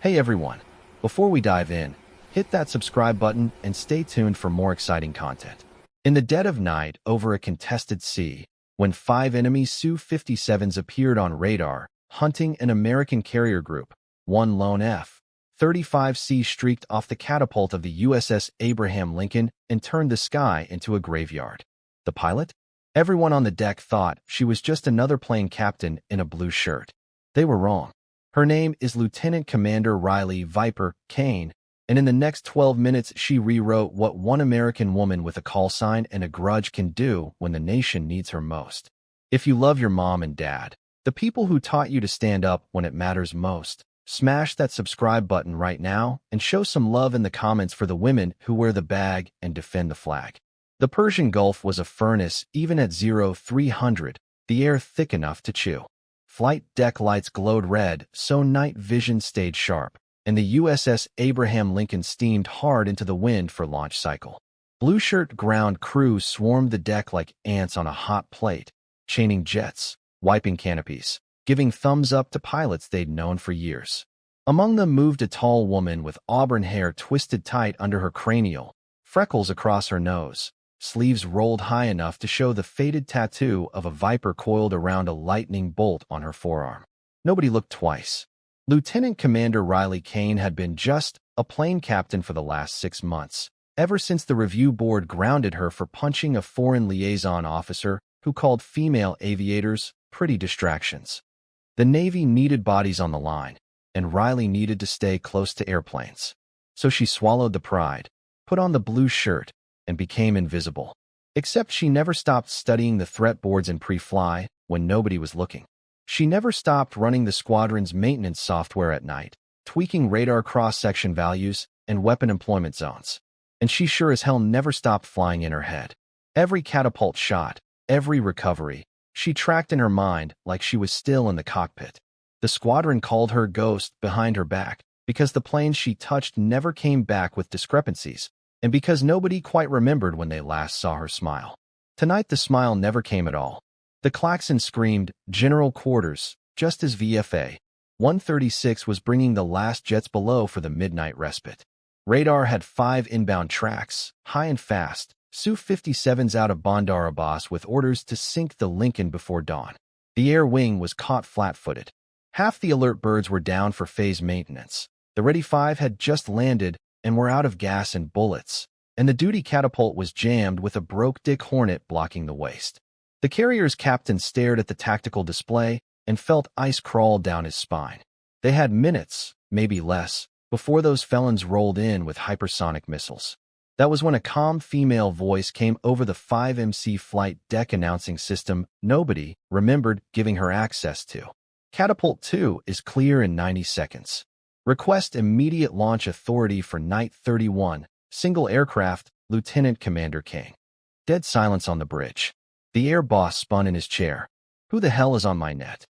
Hey everyone, before we dive in, hit that subscribe button and stay tuned for more exciting content. In the dead of night over a contested sea, when 5 enemy Su-57s appeared on radar, hunting an American carrier group, one lone F-35C streaked off the catapult of the USS Abraham Lincoln and turned the sky into a graveyard. The pilot? Everyone on the deck thought she was just another plane captain in a blue shirt. They were wrong. Her name is Lieutenant Commander Riley "Viper" Kane, and in the next 12 minutes she rewrote what one American woman with a call sign and a grudge can do when the nation needs her most. If you love your mom and dad, the people who taught you to stand up when it matters most, smash that subscribe button right now and show some love in the comments for the women who wear the bag and defend the flag. The Persian Gulf was a furnace even at 0300, the air thick enough to chew. Flight deck lights glowed red, so night vision stayed sharp, and the USS Abraham Lincoln steamed hard into the wind for launch cycle. Blue-shirt ground crews swarmed the deck like ants on a hot plate, chaining jets, wiping canopies, giving thumbs up to pilots they'd known for years. Among them moved a tall woman with auburn hair twisted tight under her cranial, freckles across her nose, sleeves rolled high enough to show the faded tattoo of a viper coiled around a lightning bolt on her forearm. Nobody looked twice. Lieutenant Commander Riley Kane had been just a plane captain for the last 6 months, ever since the review board grounded her for punching a foreign liaison officer who called female aviators pretty distractions. The Navy needed bodies on the line, and Riley needed to stay close to airplanes. So she swallowed the pride, put on the blue shirt, and became invisible. Except she never stopped studying the threat boards in pre-fly when nobody was looking. She never stopped running the squadron's maintenance software at night, tweaking radar cross-section values and weapon employment zones. And she sure as hell never stopped flying in her head. Every catapult shot, every recovery, she tracked in her mind like she was still in the cockpit. The squadron called her Ghost behind her back because the planes she touched never came back with discrepancies, and because nobody quite remembered when they last saw her smile. Tonight the smile never came at all. The klaxon screamed, "General Quarters," just as VFA 136 was bringing the last jets below for the midnight respite. Radar had 5 inbound tracks, high and fast, Su-57s out of Bandar Abbas with orders to sink the Lincoln before dawn. The air wing was caught flat-footed. Half the alert birds were down for phase maintenance. The Ready 5 had just landed and were out of gas and bullets, and the duty catapult was jammed with a broke-dick Hornet blocking the waist. The carrier's captain stared at the tactical display and felt ice crawl down his spine. They had minutes, maybe less, before those felons rolled in with hypersonic missiles. That was when a calm female voice came over the 5MC flight deck announcing system nobody remembered giving her access to. Catapult 2 is clear in 90 seconds. Request immediate launch authority for Night 31, single aircraft, Lieutenant Commander Kane. Dead silence on the bridge. The air boss spun in his chair. Who the hell is on my net?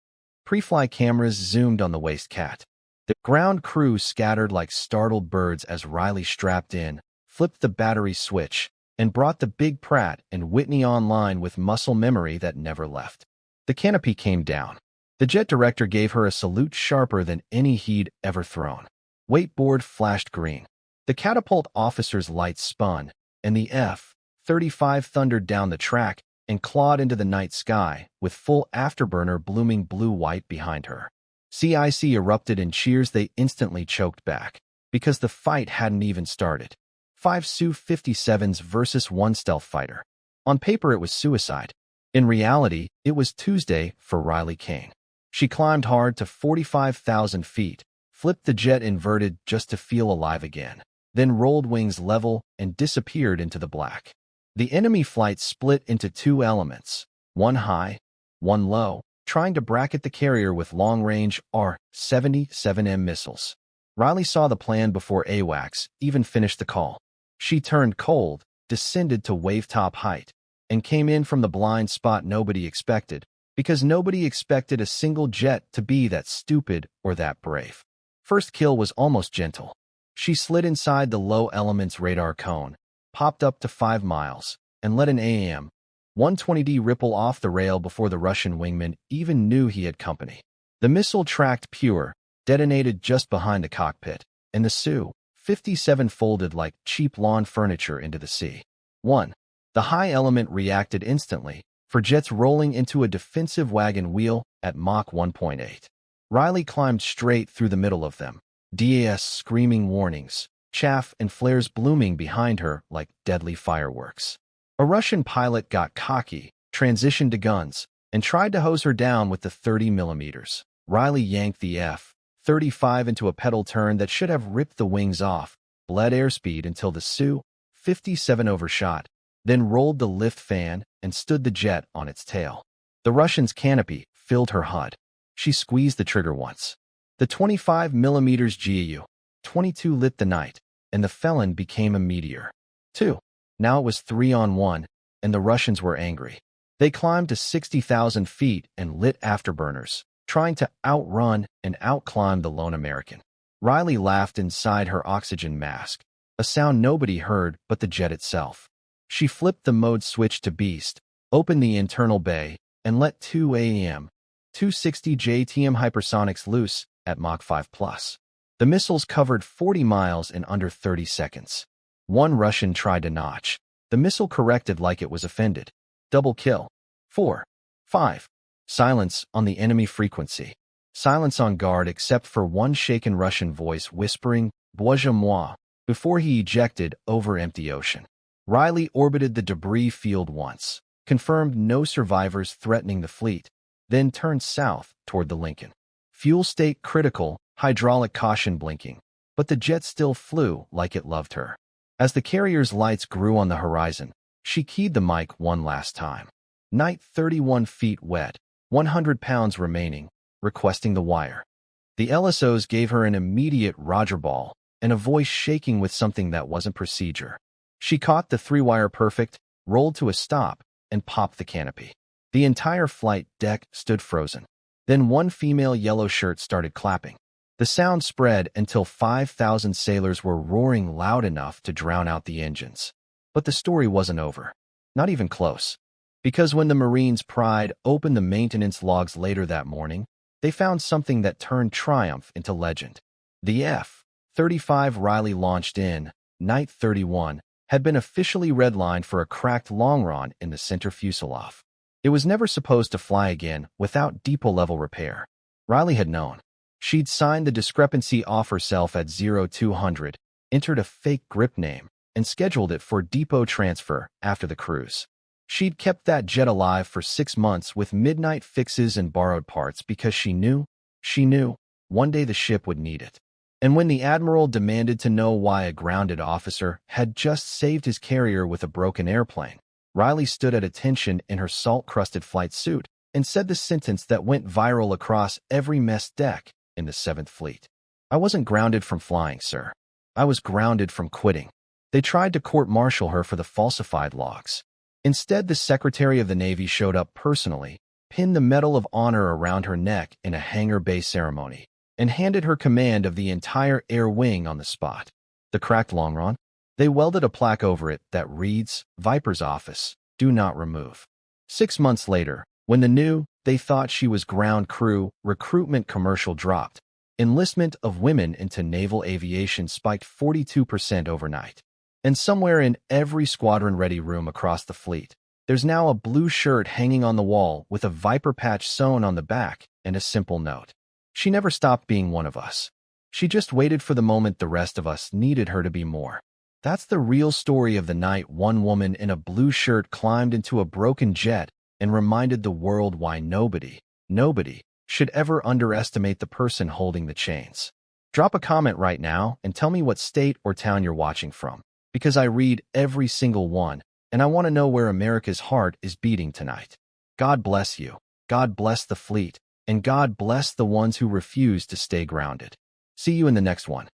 Pre-fly cameras zoomed on the waist cat. The ground crew scattered like startled birds as Riley strapped in, flipped the battery switch, and brought the Big Pratt and Whitney online with muscle memory that never left. The canopy came down. The jet director gave her a salute sharper than any he'd ever thrown. Weightboard flashed green. The catapult officer's lights spun, and the F-35 thundered down the track and clawed into the night sky with full afterburner blooming blue-white behind her. CIC erupted in cheers they instantly choked back, because the fight hadn't even started. 5 Su-57s versus 1 stealth fighter. On paper it was suicide. In reality, it was Tuesday for Riley Kane. She climbed hard to 45,000 feet, flipped the jet inverted just to feel alive again, then rolled wings level and disappeared into the black. The enemy flight split into 2 elements, one high, one low, trying to bracket the carrier with long-range R-77M missiles. Riley saw the plan before AWACS even finished the call. She turned cold, descended to wave-top height, and came in from the blind spot nobody expected, because nobody expected a single jet to be that stupid or that brave. First kill was almost gentle. She slid inside the low elements radar cone, popped up to 5 miles, and let an AAM-120D ripple off the rail before the Russian wingman even knew he had company. The missile tracked pure, detonated just behind the cockpit, and the Su-57 folded like cheap lawn furniture into the sea. 1. The high element reacted instantly, for jets rolling into a defensive wagon wheel at Mach 1.8. Riley climbed straight through the middle of them, DAS screaming warnings, chaff and flares blooming behind her like deadly fireworks. A Russian pilot got cocky, transitioned to guns, and tried to hose her down with the 30mm. Riley yanked the F-35 into a pedal turn that should have ripped the wings off, bled airspeed until the Su-57 overshot, then rolled the lift fan and stood the jet on its tail. The Russian's canopy filled her HUD. She squeezed the trigger once. The 25mm GAU-22 lit the night, and the felon became a meteor. 2. Now it was 3-on-1, and the Russians were angry. They climbed to 60,000 feet and lit afterburners, trying to outrun and outclimb the lone American. Riley laughed inside her oxygen mask, a sound nobody heard but the jet itself. She flipped the mode switch to Beast, opened the internal bay, and let 2 AM 260 JTM hypersonics loose at Mach 5+. The missiles covered 40 miles in under 30 seconds. One Russian tried to notch. The missile corrected like it was offended. Double kill. 4. 5. Silence on the enemy frequency. Silence on guard except for one shaken Russian voice whispering, "Bozhe moi," before he ejected over empty ocean. Riley orbited the debris field once, confirmed no survivors threatening the fleet, then turned south toward the Lincoln. Fuel state critical, hydraulic caution blinking, but the jet still flew like it loved her. As the carrier's lights grew on the horizon, she keyed the mic one last time. Night 31 feet wet, 100 pounds remaining, requesting the wire. The LSOs gave her an immediate Roger ball and a voice shaking with something that wasn't procedure. She caught the 3-wire perfect, rolled to a stop, and popped the canopy. The entire flight deck stood frozen. Then one female yellow shirt started clapping. The sound spread until 5,000 sailors were roaring loud enough to drown out the engines. But the story wasn't over. Not even close. Because when the Marines' Pride opened the maintenance logs later that morning, they found something that turned triumph into legend. The F-35 Riley launched in, Night 31, had been officially redlined for a cracked longeron in the center fuselage. It was never supposed to fly again without depot-level repair. Riley had known. She'd signed the discrepancy off herself at 0200, entered a fake grip name, and scheduled it for depot transfer after the cruise. She'd kept that jet alive for 6 months with midnight fixes and borrowed parts because she knew, one day the ship would need it. And when the admiral demanded to know why a grounded officer had just saved his carrier with a broken airplane, Riley stood at attention in her salt-crusted flight suit and said the sentence that went viral across every mess deck in the 7th Fleet. "I wasn't grounded from flying, sir. I was grounded from quitting." They tried to court-martial her for the falsified logs. Instead, the Secretary of the Navy showed up personally, pinned the Medal of Honor around her neck in a hangar bay ceremony, and handed her command of the entire air wing on the spot. The cracked longeron? They welded a plaque over it that reads, "Viper's Office, do not remove." 6 months later, when the new, they thought she was ground crew, recruitment commercial dropped, enlistment of women into naval aviation spiked 42% overnight. And somewhere in every squadron-ready room across the fleet, there's now a blue shirt hanging on the wall with a Viper patch sewn on the back and a simple note. She never stopped being one of us. She just waited for the moment the rest of us needed her to be more. That's the real story of the night one woman in a blue shirt climbed into a broken jet and reminded the world why nobody should ever underestimate the person holding the chains. Drop a comment right now and tell me what state or town you're watching from, because I read every single one, and I want to know where America's heart is beating tonight. God bless you, God bless the fleet, and God bless the ones who refuse to stay grounded. See you in the next one.